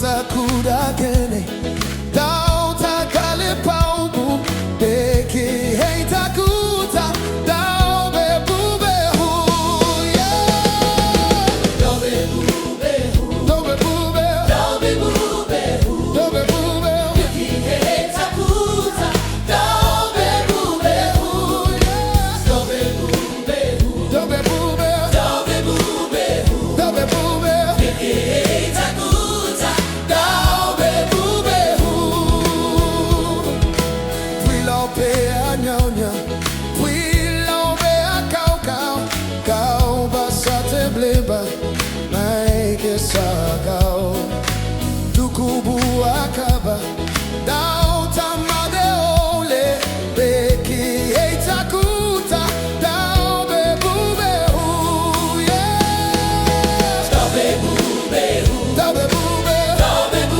takuda kene Dao takale paubu Deki hei takuta Dao bebe hu yeah Dobe bube hu Dobe bube Dobe bube hu Dobe bube hu Deki hei takuta Dao bebe hu yeah Dobe bube hu Dobe bube Dobe bube hu Dobe bube Deki hei takuta Dao bebe hu Twilo pe anyonya Twilo pe akau kau Kau basate bleba Naike sakau Dukubu akaba Dao tamade ole Beki hei takuta Dao bebe hu yeah Dao bebe hu Dao bebe Dao bebe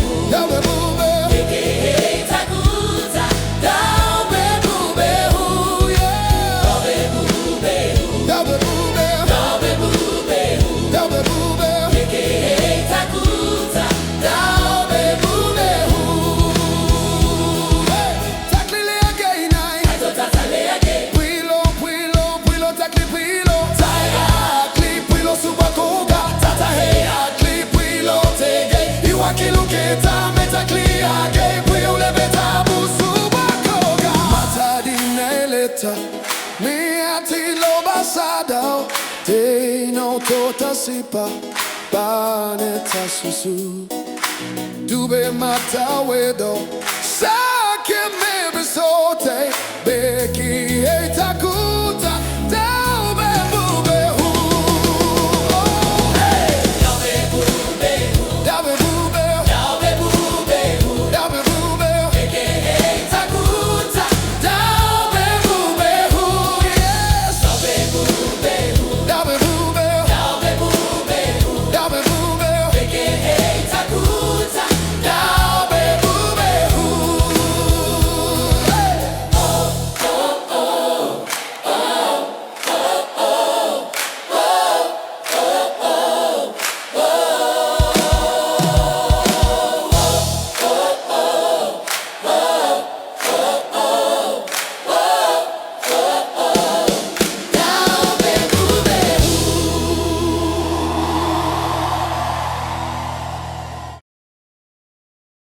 hu Dao bebe Beki hei takuta Dao bebe hu yeah Dao bebe hu Dao bebe Dao bebe hu Dao bebe Beki hei takuta Dao bebe hu Taklile again I to tatale again Pilo pilo pilo takli pilo Tai akli pilo subakoga Tata hei akli pilo tege Iwakilu keta metakli age Pilo lebeta busubakoga Matadi neleta Mi ati loba sadao Te no tota sipa Baneta susu Dube mata wedo Sake mebe sote Beki